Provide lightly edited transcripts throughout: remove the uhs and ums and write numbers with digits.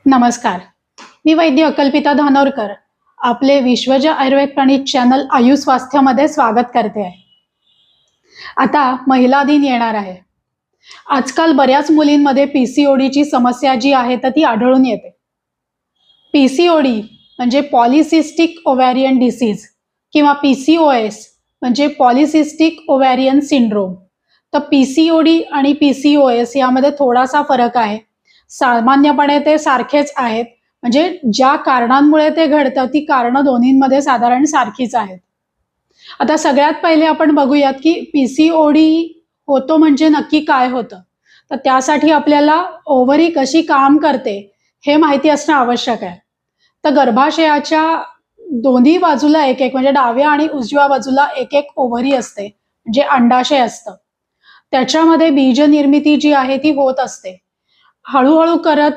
नमस्कार. मी वैद्य अकल्पिता धानोरकर आपले विश्वजा आयुर्वेद प्रणीत चॅनल आयुष स्वास्थ्यामध्ये स्वागत करते आहे. आता महिला दिन येणार आहे. आजकाल बऱ्याच मुलींमध्ये पीसीओडीची समस्या जी आहे तर ती आढळून येते. पीसीओडी म्हणजे पॉलिसिस्टिक ओव्हॅरियन डिसीज किंवा पीसीओएस म्हणजे पॉलिसिस्टिक ओव्हॅरियन सिंड्रोम. तर पीसीओडी आणि पीसीओएस यामध्ये थोडासा फरक आहे. सामान्यपणे ते सारखेच आहेत, म्हणजे ज्या कारणांमुळे ते घडतं ती कारणं दोन्हींमध्ये साधारण सारखीच आहेत. आता सगळ्यात पहिले आपण बघूयात की पीसीओडी होतो म्हणजे नक्की काय होतं. तर त्यासाठी आपल्याला ओव्हरी कशी काम करते हे माहिती असणं आवश्यक आहे. तर गर्भाशयाच्या दोन्ही बाजूला एक एक म्हणजे डाव्या आणि उजव्या बाजूला एक एक ओव्हरी असते, म्हणजे अंडाशय असतं. त्याच्यामध्ये बीज निर्मिती जी आहे ती होत असते. हळूहळू करत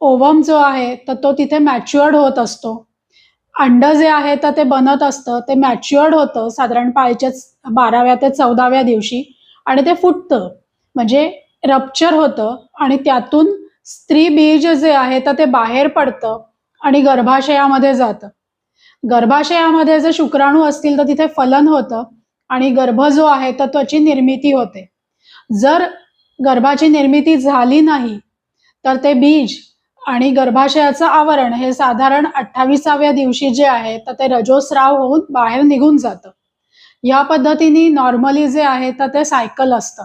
ओवम जो आहे तर तो तिथे मॅच्युअर्ड होत असतो. अंड जे आहे तर ते बनत असतं, ते मॅच्युअर्ड होतं साधारण पाळीच्या 12व्या ते 14व्या दिवशी आणि ते फुटतं, म्हणजे रप्चर होतं आणि त्यातून स्त्री बीज जे आहे तर ते बाहेर पडतं आणि गर्भाशयामध्ये जातं. गर्भाशयामध्ये जर शुक्राणू असतील तर तिथे फलन होतं आणि गर्भ जो आहे तर त्याची निर्मिती होते. जर गर्भाची निर्मिती झाली नाही तर ते बीज आणि गर्भाशयाचं आवरण हे साधारण 28व्या दिवशी जे आहे तर ते रजोस्राव होऊन बाहेर निघून जातं. या पद्धतीने नॉर्मली जे आहे तर ते सायकल असतं.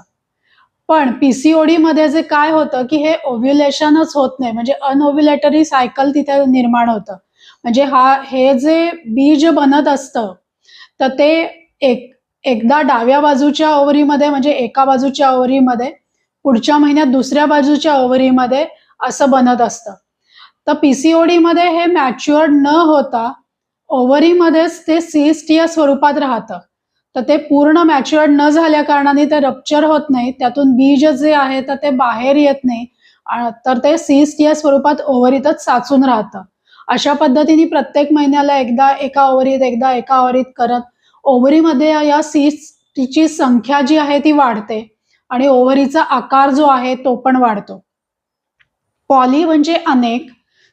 पण पीसीओडी मध्ये जे काय होतं की हे ओव्ह्युलेशनच होत नाही, म्हणजे अनओव्ह्युलेटरी सायकल तिथे निर्माण होतं. म्हणजे हे जे बीज बनत असतं तर ते एकदा डाव्या बाजूच्या ओव्हरीमध्ये म्हणजे एका बाजूच्या ओव्हरीमध्ये, पुढच्या महिन्यात दुसऱ्या बाजूच्या ओव्हरीमध्ये असं बनत असतं. तर पीसीओडी मध्ये हे मॅच्युअर्ड न होता ओव्हरीमध्येच ते सिस्ट या स्वरूपात राहतं. तर ते पूर्ण मॅच्युअर्ड न झाल्या कारणाने ते रप्चर होत नाही, त्यातून बीज जे आहे तर ते बाहेर येत नाही, तर ते सिस्ट या स्वरूपात ओव्हरीतच साचून राहतं. अशा पद्धतीने प्रत्येक महिन्याला एकदा एका ओव्हरीत एकदा एका ओव्हरीत करत ओव्हरीमध्ये या सिस्टची संख्या जी आहे ती वाढते आणि ओव्हरीचा आकार जो आहे तो पण वाढतो. पॉली म्हणजे अनेक,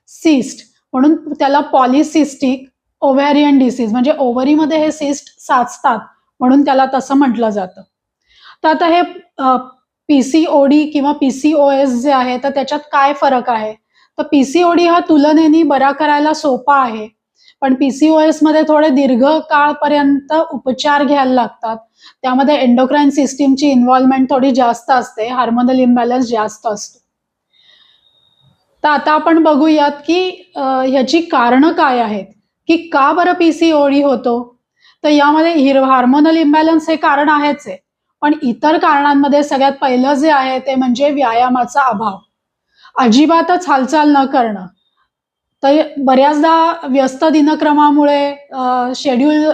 सिस्ट म्हणून त्याला पॉलिसिस्टिक ओव्हॅरियन डिसीज, म्हणजे ओव्हरीमध्ये हे सिस्ट साचतात म्हणून त्याला तसं म्हटलं जातं. तर आता हे पीसीओडी किंवा पीसीओएस जे आहे तर त्याच्यात काय फरक आहे. तर पीसीओडी हा तुलनेने बरा करायला सोपा आहे, पण पीसीओएस मध्ये थोडे दीर्घ काळपर्यंत उपचार घ्यायला लागतात. त्यामध्ये एंडोक्राईन सिस्टीमची इन्व्हॉल्वमेंट थोडी जास्त असते, हार्मोनल इम्बॅलन्स जास्त असतो. तर आता आपण बघूयात की ह्याची कारणं काय आहेत, की का बरं पीसीओडी होतो. तर यामध्ये हार्मोनल इम्बॅलन्स हे कारण आहेच आहे, पण इतर कारणांमध्ये सगळ्यात पहिलं जे आहे ते म्हणजे व्यायामाचा अभाव, अजिबातच हालचाल न करणं. तर बऱ्याचदा व्यस्त दिनक्रमामुळे शेड्यूल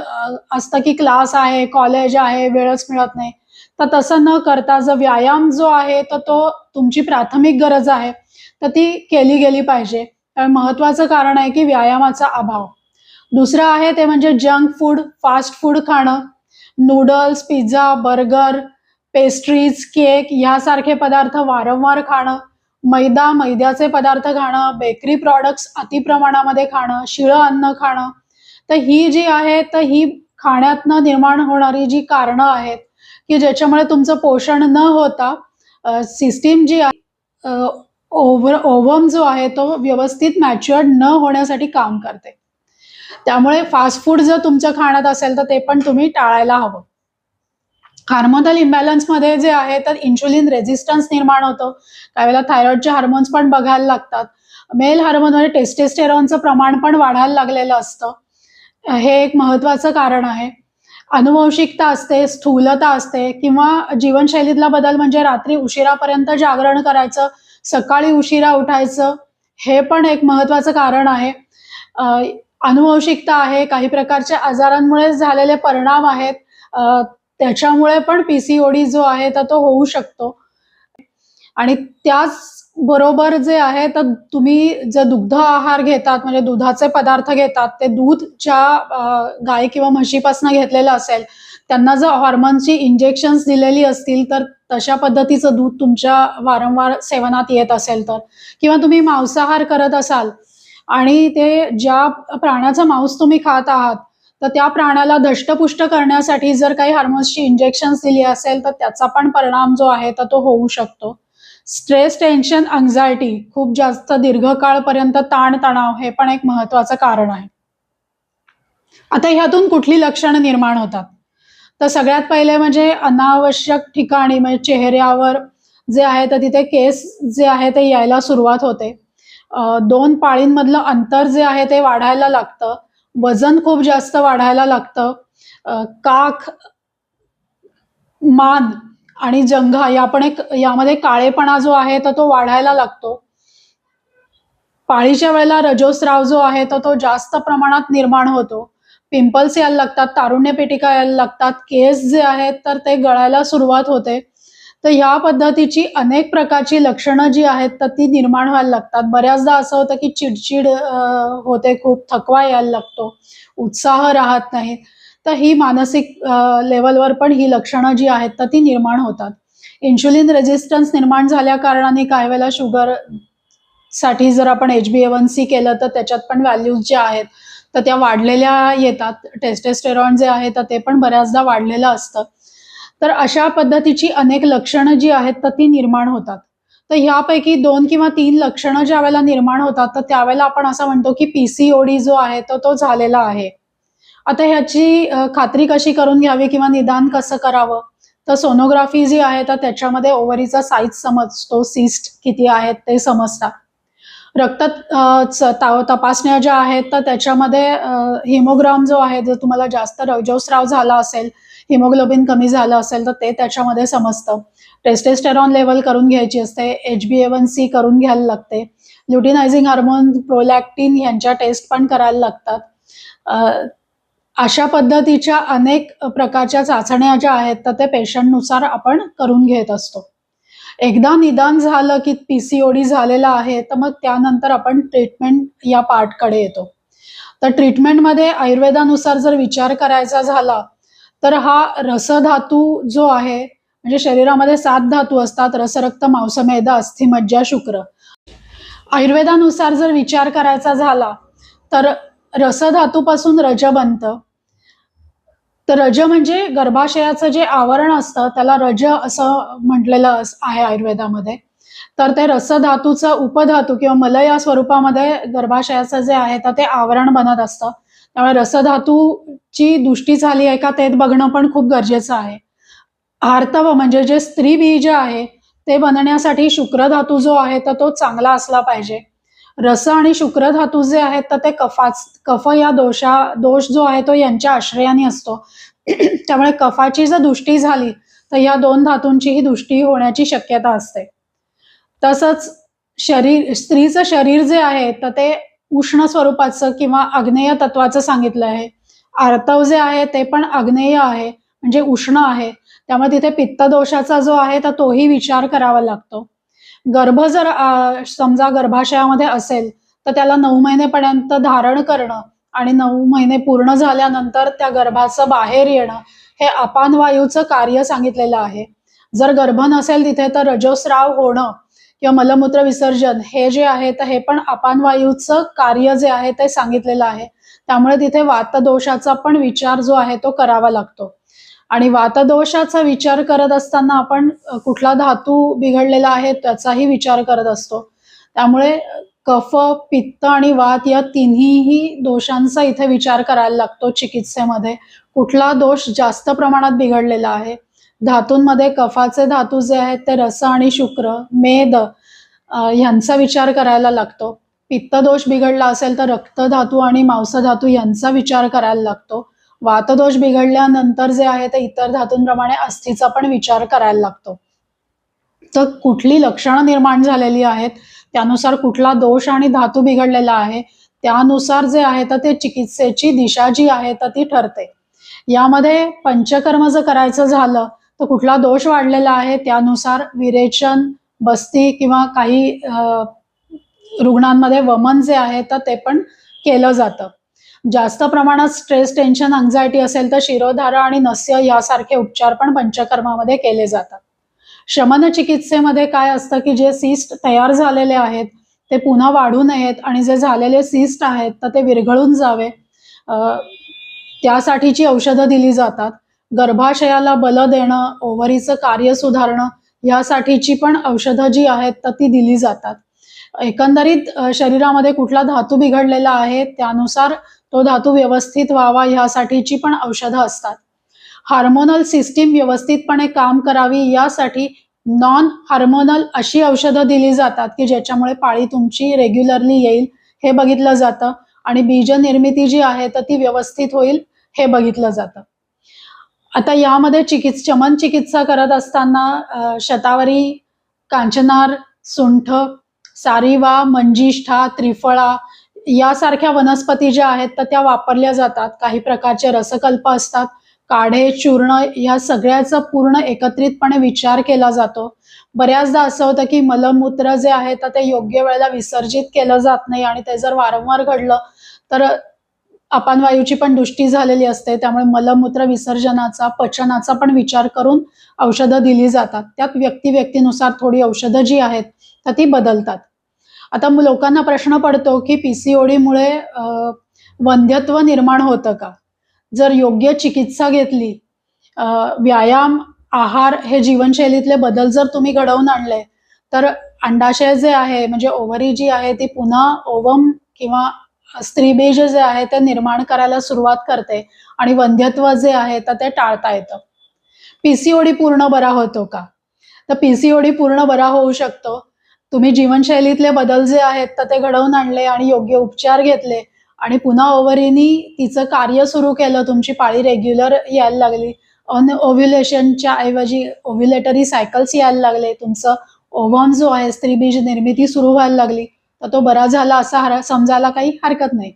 असतं की क्लास आहे, कॉलेज आहे, वेळच मिळत नाही. तर तसं न करता जर व्यायाम जो आहे तर तो तुमची प्राथमिक गरज आहे, तर ती केली गेली पाहिजे. महत्वाचं कारण आहे की व्यायामाचा अभाव. दुसरं आहे ते म्हणजे जंक फूड, फास्ट फूड खाणं, noodles, pizza, burger, pastries, cake यासारखे पदार्थ वारंवार खाणं, मैद्याचे पदार्थ खाणं, बेकरी प्रॉडक्ट्स अतिप्रमाणामध्ये खाणं, शिळं अन्न खाणं. तर ही जी आहे तर ही खाण्यातनं निर्माण होणारी जी कारणं आहेत की ज्याच्यामुळे तुमचं पोषण न होता सिस्टीम जी आहे, ओव्हम जो आहे तो व्यवस्थित मॅच्युअर्ड न होण्यासाठी काम करते. त्यामुळे फास्ट फूड जर तुमच्या खाण्यात असेल तर ते पण तुम्ही टाळायला हवं. हार्मोनल इम्बॅलन्समध्ये जे आहे तर इन्शुलिन रेझिस्टन्स निर्माण होतं. काही वेळेला थायरॉइडचे हार्मोन्स पण बघायला लागतात. मेल हार्मोन म्हणजे टेस्टेस्टेरॉनचं प्रमाण पण वाढायला लागलेलं असतं. हे एक महत्वाचं कारण आहे. अनुवंशिकता असते, स्थूलता असते किंवा जीवनशैलीतला बदल म्हणजे रात्री उशिरापर्यंत जागरण करायचं, सकाळी उशिरा उठायचं, हे पण एक महत्वाचं कारण आहे. अनुवंशिकता आहे, काही प्रकारच्या आजारांमुळे झालेले परिणाम आहेत, त्याच्यामुळे पण पीसीओडी जो आहे तर तो होऊ शकतो. आणि त्याच बरोबर जे आहे तर तुम्ही जर दुग्ध आहार घेतात म्हणजे दुधाचे पदार्थ घेतात, ते दूध ज्या गाय किंवा म्हशीपासून घेतलेलं असेल, त्यांना जर हॉर्मोनची इंजेक्शन्स दिलेली असतील तर तशा पद्धतीचं दूध तुमच्या वारंवार सेवनात येत असेल तर, किंवा तुम्ही मांसाहार करत असाल आणि ते ज्या प्राण्याचा मांस तुम्ही खात आहात तर त्या प्राण्याला धष्टपुष्ट करण्यासाठी जर काही हार्मोन्सची इंजेक्शन्स दिली असेल तर त्याचा पण परिणाम जो आहे तर तो होऊ शकतो. स्ट्रेस, टेन्शन, अँक्झायटी, खूप जास्त दीर्घकाळपर्यंत ताणतणाव हे पण एक महत्वाचं कारण आहे. आता ह्यातून कुठली लक्षणं निर्माण होतात? तर सगळ्यात पहिले म्हणजे अनावश्यक ठिकाणी म्हणजे चेहऱ्यावर जे आहे तर तिथे केस जे आहे ते यायला सुरुवात होते. 2 पाळींमधलं अंतर जे आहे ते वाढायला लागतं. वजन खूप जास्त वाढायला लागतं. काख, मान आणि जंघा यामध्ये काळेपणा जो आहे तर तो वाढायला लागतो. पाळीच्या वेळेला रजोस्राव जो आहे तर तो जास्त प्रमाणात निर्माण होतो. पिंपल्स यायला लागतात, तारुण्य पेटिका यायला लागतात, केस जे आहेत तर ते गळायला सुरुवात होते. तर ह्या पद्धतीची अनेक प्रकारची लक्षणं जी आहेत तर ती निर्माण व्हायला लागतात. बऱ्याचदा असं होतं की चिडचिड होते, खूप थकवा यायला लागतो, उत्साह राहत नाही. तर ही मानसिक लेव्हलवर पण ही लक्षणं जी आहेत तर ती निर्माण होतात. इन्शुलिन रेझिस्टन्स निर्माण झाल्या कारणाने काही वेळेला शुगर साठी जर आपण HbA1c केलं तर त्याच्यात पण व्हॅल्यूज ज्या आहेत तर त्या वाढलेल्या येतात. टेस्टोस्टेरॉन जे आहे तर ते पण बऱ्याचदा वाढलेलं असतं. तर अशा पद्धतीची अनेक लक्षणं जी आहेत तर ती निर्माण होतात. तर ह्यापैकी 2 किंवा 3 लक्षणं ज्यावेळेला निर्माण होतात तर त्यावेळेला आपण असं म्हणतो की PCOD जो आहे तर तो झालेला आहे. आता ह्याची खात्री कशी करून घ्यावी किंवा निदान कसं करावं? तर सोनोग्राफी जी आहे तर त्याच्यामध्ये ओव्हरीचा साईज समजतो, सिस्ट किती आहेत ते समजतात. रक्त तपासण्या ज्या आहेत तर त्याच्यामध्ये हिमोग्राम जो आहे, जर तुम्हाला जास्त रजोस्राव झाला असेल, हिमोग्लोबिन कमी झालं असेल तर ते त्याच्यामध्ये समजतं. टेस्टोस्टेरॉन लेव्हल करून घ्यायची असते, HbA1c करून घ्यायला लागते, ल्युटिनायझिंग हार्मोन, प्रोलॅक्टिन यांच्या टेस्ट पण करायला लागतात. अशा पद्धतीच्या अनेक प्रकारच्या चाचण्या ज्या आहेत तर ते पेशंटनुसार आपण करून घेत असतो. एकदा निदान झालं की PCOD झालेला आहे तर मग त्यानंतर आपण ट्रीटमेंट या पार्टकडे येतो. तर ट्रीटमेंटमध्ये आयुर्वेदानुसार जर विचार करायचा झाला तर हा रसधातू जो आहे, म्हणजे शरीरामध्ये 7 धातू असतात: रस, रक्त, मांस, मेद, अस्थि, मज्जा, शुक्र. आयुर्वेदानुसार जर विचार करायचा झाला तर रसधातूपासून रज बनतं. तर रज म्हणजे गर्भाशयाचं जे आवरण असतं त्याला रज असं म्हटलेलं आहे आयुर्वेदामध्ये. तर ते रसधातूचं उपधातू किंवा मलय स्वरूपामध्ये गर्भाशयाचं जे आहे तर ते आवरण बनत असतं. त्यामुळे रसधातूची दृष्टी झाली आहे का ते बघणं पण खूप गरजेचं आहे. आर्तव म्हणजे जे स्त्री बीज आहे ते बनण्यासाठी शुक्र धातू जो आहे तर तो चांगला असला पाहिजे. रस आणि शुक्र धातू जे आहेत तर ते कफ या दोष जो आहे तो यांच्या आश्रयाने असतो. त्यामुळे कफाची जर दृष्टी झाली तर या 2 धातूंचीही दृष्टी होण्याची शक्यता असते. तसंच स्त्रीचं शरीर जे आहे तर ते उष्ण स्वरूपाचं किंवा आग्नेय तत्वाचं सांगितलं आहे. आर्तव जे आहे ते पण आग्नेय आहे, म्हणजे उष्ण आहे. त्यामुळे तिथे पित्त दोषाचा जो आहे तर तोही विचार करावा लागतो. गर्भ जर समजा गर्भाशयामध्ये असेल तर त्याला 9 महिनेपर्यंत धारण करणं आणि 9 महिने पूर्ण झाल्यानंतर त्या गर्भाचं बाहेर येणं हे अपान वायूचं कार्य सांगितलेलं आहे. जर गर्भ नसेल तिथे तर रजोस्राव होणं किंवा मलमूत्र विसर्जन हे जे आहे तर हे पण अपान वायूचं कार्य जे आहे ते सांगितलेलं आहे. त्यामुळे तिथे वातदोषाचा पण विचार जो आहे तो करावा लागतो. आणि वातदोषाचा विचार करत असताना आपण कुठला धातू बिघडलेला आहे त्याचाही विचार करत असतो. त्यामुळे कफ, पित्त आणि वात या तिन्हीही दोषांचा इथे विचार करायला लागतो चिकित्सेमध्ये. कुठला दोष जास्त प्रमाणात बिघडलेला आहे. धातूंमध्ये कफाचे धातू जे आहेत ते रस आणि शुक्र, मेद ह्यांचा विचार करायला लागतो. पित्त दोष बिघडला असेल तर रक्त धातू आणि मांस धातू यांचा विचार करायला लागतो. वातदोष बिघडल्यानंतर जे आहे ते इतर धातूंप्रमाणे अस्थीचा पण विचार करायला लागतो. तर कुठली लक्षणं निर्माण झालेली आहेत, त्यानुसार कुठला दोष आणि धातू बिघडलेला आहे, त्यानुसार जे आहे तर ते चिकित्सेची दिशा जी आहे तर ती ठरते. यामध्ये पंचकर्म जर करायचं झालं तर कुठला दोष वाढलेला आहे त्यानुसार विरेचन, बस्ती किंवा काही रुग्णांमध्ये वमन जे आहे तर ते पण केलं जातं. जास्त प्रमाणात स्ट्रेस, टेन्शन, अँक्झायटी असेल तर शिरोधारा आणि नस्य यासारखे उपचार पण पंचकर्मामध्ये केले जातात. शमन चिकित्सेमध्ये काय असतं की जे सिस्ट तयार झालेले आहेत ते पुन्हा वाढू नयेत आणि जे झालेले सिस्ट आहेत तर ते विरघळून जावे, त्यासाठीची औषधं दिली जातात. गर्भाशयाला बल देणं, ओव्हरीचं कार्य सुधारणं यासाठीची पण औषधं जी आहेत तर ती दिली जातात. एकंदरीत शरीरामध्ये कुठला धातू बिघडलेला आहे त्यानुसार तो धातू व्यवस्थित व्हावा ह्यासाठीची पण औषधं असतात. हार्मोनल सिस्टीम व्यवस्थितपणे काम करावी यासाठी नॉन हार्मोनल अशी औषधं दिली जातात की ज्याच्यामुळे पाळी तुमची रेग्युलरली येईल हे बघितलं जातं आणि बीज निर्मिती जी आहे तर ती व्यवस्थित होईल हे बघितलं जातं. आता यामध्ये शमन चिकित्सा करत असताना शतावरी, कांचनार, सुंठ, सारिवा, मंजिष्ठा, त्रिफळा यासारख्या वनस्पती ज्या आहेत तर त्या वापरल्या जातात. काही प्रकारचे रसकल्प असतात, काढे, चूर्ण या सगळ्याचा पूर्ण एकत्रितपणे विचार केला जातो. बऱ्याचदा असं होतं की मलमूत्र जे आहे तर ते योग्य वेळेला विसर्जित केलं जात नाही आणि ते जर वारंवार घडलं तर अपानवायूची पण दृष्टी झालेली असते. त्यामुळे मलमूत्र विसर्जनाचा, पचनाचा पण विचार करून औषधं दिली जातात. त्यात व्यक्तिनुसार थोडी औषधं जी आहेत तर ती बदलतात. आता लोकांना प्रश्न पडतो की पीसीओडीमुळे वंध्यत्व निर्माण होतं का? जर योग्य चिकित्सा घेतली, व्यायाम, आहार हे जीवनशैलीतले बदल जर तुम्ही घडवून आणले तर अंडाशय जे आहे म्हणजे ओव्हरी जी आहे ती पुन्हा ओवम किंवा स्त्रीबीज जे आहे ते निर्माण करायला सुरुवात करते आणि वंध्यत्व जे आहे तर ते टाळता येतं. पीसीओडी पूर्ण बरा होतो का? तर पीसीओडी पूर्ण बरा होऊ शकतो. तुम्ही जीवनशैलीतले बदल जे आहेत तर ते घडवून आणले आणि योग्य उपचार घेतले आणि पुन्हा ओव्हरीनी तिचं कार्य सुरू केलं, तुमची पाळी रेग्युलर यायला लागली, ओव्ह्युलेशनच्या ऐवजी ओव्ह्युलेटरी सायकल्स यायला लागले, तुमचं ओव्हम जो आहे स्त्रीबीज निर्मिती सुरू व्हायला लागली तर तो बरा झाला असं समजायला काही हरकत नाही.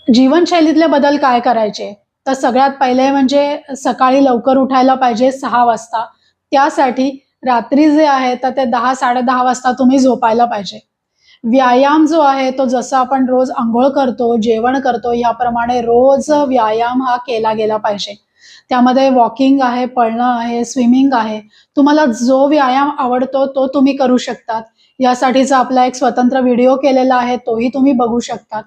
जीवनशैलीतले बदल काय करायचे? तर सगळ्यात पहिले म्हणजे सकाळी लवकर उठायला पाहिजे 6 वाजता. त्यासाठी रात्री जे आहे तर ते 10-10:30 वाजता तुम्ही झोपायला पाहिजे. व्यायाम जो आहे तो जसं आपण रोज अंघोळ करतो, जेवण करतो याप्रमाणे रोज व्यायाम हा केला गेला पाहिजे. त्यामध्ये वॉकिंग आहे, पळणं आहे, स्विमिंग आहे. तुम्हाला जो व्यायाम आवडतो तो तुम्ही करू शकतात. यासाठीचा आपला एक स्वतंत्र व्हिडिओ केलेला आहे, तोही तुम्ही बघू शकतात.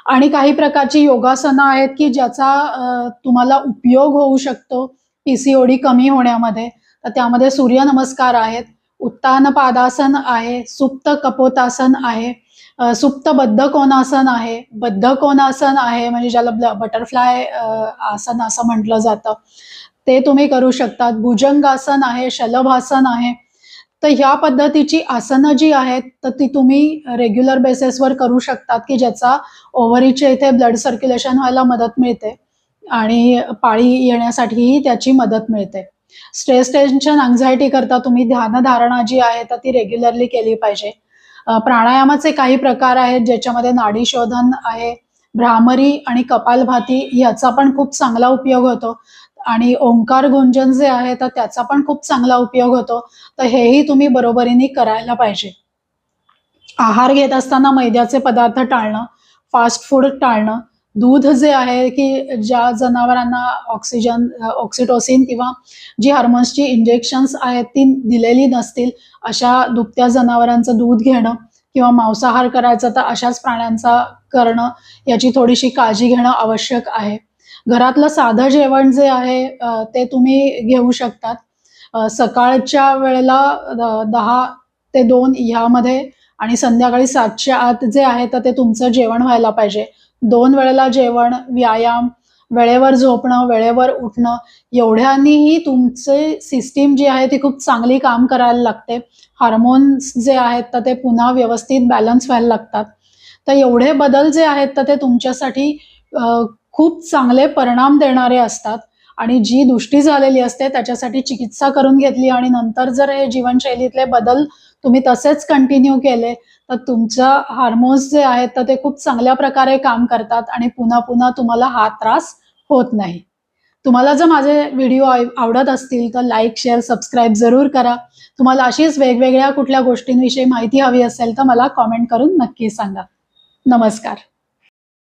आणि काही प्रकारची योगासनं आहेत की ज्याचा तुम्हाला उपयोग होऊ शकतो पीसीओडी कमी होण्यामध्ये. तर त्यामध्ये सूर्यनमस्कार आहेत, उत्तान पादासन आहे, सुप्त कपोतासन आहे, सुप्त बद्ध कोणासन आहे, बद्ध कोणासन आहे म्हणजे ज्याला बटरफ्लाय आसन असं म्हटलं जातं, ते तुम्ही करू शकतात. भुजंगासन आहे, शलभासन आहे. तर ह्या पद्धतीची आसनं जी आहेत तर ती तुम्ही रेग्युलर बेसिसवर करू शकतात की ज्याचा ओव्हरीच्या इथे ब्लड सर्क्युलेशन व्हायला मदत मिळते आणि पाळी येण्यासाठीही त्याची मदत मिळते. स्ट्रेस, टेन्शन, अँक्झायटी करता तुम्ही ध्यानधारणा जी आहे तर ती रेग्युलरली केली पाहिजे. प्राणायामाचे काही प्रकार आहेत ज्याच्यामध्ये नाडी शोधन आहे, भ्रामरी आणि कपालभाती ह्याचा पण खूप चांगला उपयोग होतो आणि ओंकार गुंजन जे आहे तर त्याचा पण खूप चांगला उपयोग होतो. तर हेही तुम्ही बरोबरीने करायला पाहिजे. आहार घेत असताना मैद्याचे पदार्थ टाळणं, फास्ट फूड टाळणं, दूध जे आहे की ज्या जनावरांना ऑक्सिटोसिन किंवा जी हार्मोन्सची इंजेक्शन्स आहेत ती दिलेली नसतील अशा दुभत्या जनावरांचं दूध घेणं किंवा मांसाहार करायचा तर अशाच प्राण्यांचा करणं याची थोडीशी काळजी घेणं आवश्यक आहे. घरातलं साधं जेवण जे आहे ते तुम्ही घेऊ शकतात. सकाळच्या वेळेला 10 ते 2 ह्यामध्ये आणि संध्याकाळी 7च्या आत जे आहे तर ते तुमचं जेवण व्हायला पाहिजे. 2 वेळेला जेवण, व्यायाम, वेळेवर झोपणं, वेळेवर उठणं एवढ्यांनीही तुमची सिस्टीम जी आहे ती खूप चांगली काम करायला लागते. हार्मोन्स जे आहेत तर ते पुन्हा व्यवस्थित बॅलन्स व्हायला लागतात. तर एवढे बदल जे आहेत तर ते तुमच्यासाठी खूप चांगले परिणाम देणारे असतात आणि जी दृष्टी झालेली असते त्याच्यासाठी चिकित्सा करून घेतली आणि नंतर जर हे जीवनशैलीतले बदल तुम्ही तसेच कंटिन्यू केले तर तुमचं हार्मोन्स जे आहेत तर ते खूप चांगल्या प्रकारे काम करतात आणि पुन्हा पुन्हा तुम्हाला हा त्रास होत नाही. तुम्हाला जर माझे व्हिडिओ आवडत असतील तर लाईक, शेअर, सबस्क्राईब जरूर करा. तुम्हाला अशीच वेगवेगळ्या कुठल्या गोष्टींविषयी माहिती हवी असेल तर मला कॉमेंट करून नक्की सांगा. नमस्कार.